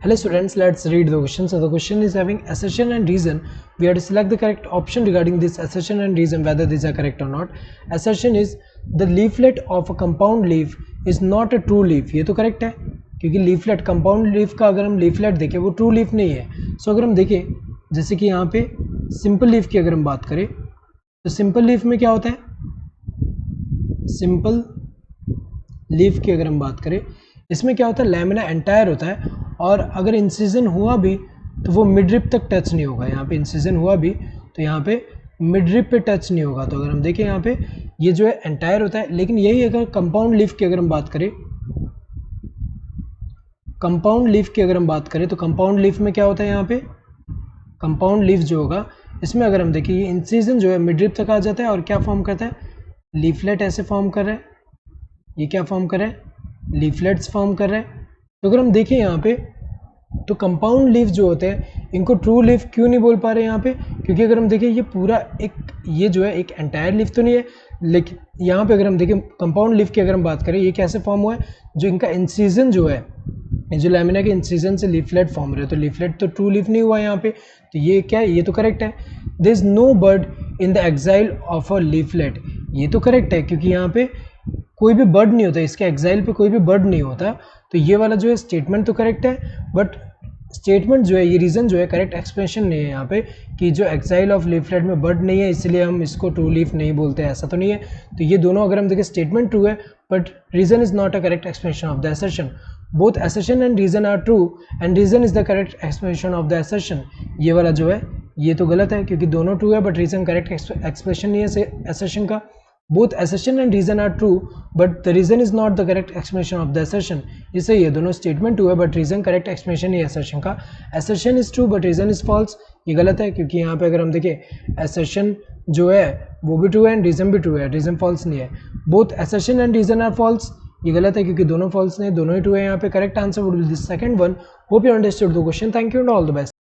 Hello students, let's read the question. So the question is having assertion and reason. We have to select the correct option regarding this assertion and reason whether these are correct or not. Assertion is the leaflet of a compound leaf is not a true leaf. ये तो correct है क्योंकि leaflet compound leaf का अगर हम leaflet देखें वो true leaf नहीं है. So अगर हम देखें जैसे कि यहाँ पे simple leaf की अगर हम बात करें तो simple leaf में क्या होता है, simple leaf की अगर हम बात करें इसमें क्या होता है, लैमिना एंटायर होता है और अगर इंसिजन हुआ भी तो वो मिडरिप तक टच नहीं होगा. यहाँ पे इंसिजन हुआ भी तो यहाँ पे मिडरिप पे टच नहीं होगा. तो अगर हम देखें यहाँ पे ये जो है एंटायर होता है. लेकिन यही अगर कंपाउंड लीफ की अगर हम बात करें, कंपाउंड लीफ की अगर हम बात करें तो कंपाउंड लीफ में क्या होता है, यहाँ पे कंपाउंड लीफ जो होगा इसमें अगर हम देखें ये इंसिजन जो है मिडरिप तक आ जाता है और क्या फॉर्म करता है, लीफलेट ऐसे फॉर्म कर रहा है. ये क्या फॉर्म कर रहा है, लीफलेट्स फॉर्म कर रहा है. तो अगर हम देखें यहाँ पे तो कंपाउंड लीफ जो होते हैं इनको ट्रू लीफ क्यों नहीं बोल पा रहे यहाँ पे, क्योंकि अगर हम देखें ये पूरा एक ये जो है एक एंटायर लीफ तो नहीं है. लेकिन यहाँ पे अगर हम देखें कंपाउंड लीफ की अगर हम बात करें ये कैसे फॉर्म हुआ है, जो इनका इंसिजन जो है जो लैमिना के इंसिजन से लीफलेट फॉर्म रहे. तो लीफलेट तो ट्रू लीफ नहीं हुआ यहाँ पे. तो ये क्या है, ये तो करेक्ट है. There is no bird in the axil of a leaflet. ये तो करेक्ट है क्योंकि यहाँ पे कोई भी बर्ड नहीं होता, इसके एग्जाइल पे कोई भी बर्ड नहीं होता. तो ये वाला जो है स्टेटमेंट तो करेक्ट है, बट स्टेटमेंट जो है ये रीज़न जो है करेक्ट एक्सप्रेशन नहीं है यहाँ पे कि जो एक्साइल ऑफ लीफलेट में बर्ड नहीं है इसलिए हम इसको ट्रू लीफ नहीं बोलते, ऐसा तो नहीं है. तो ये दोनों अगर हम देखें स्टेटमेंट ट्रू है but reason is not a correct expression of the assertion. Both assertion and reason are true and reason is the correct expression of the assertion. ये वाला जो है ये तो गलत है क्योंकि दोनों ट्रू है बट रीज़न करेक्ट एक्सप्रेशन नहीं है असर्शन का. Both assertion and reason are true, but the reason is not the correct explanation of the assertion. ये सही है, दोनों statement true है but reason correct explanation ही है assertion का. Assertion is true but reason is false. ये गलत है क्योंकि यहाँ पे अगर हम देखें assertion जो है वो भी true है and reason भी true है, reason false नहीं है. Both assertion and reason are false. ये गलत है क्योंकि दोनों false नहीं, दोनों ही true है. यहाँ पे correct answer would be the second one. Hope you understood the question. Thank you and all the best.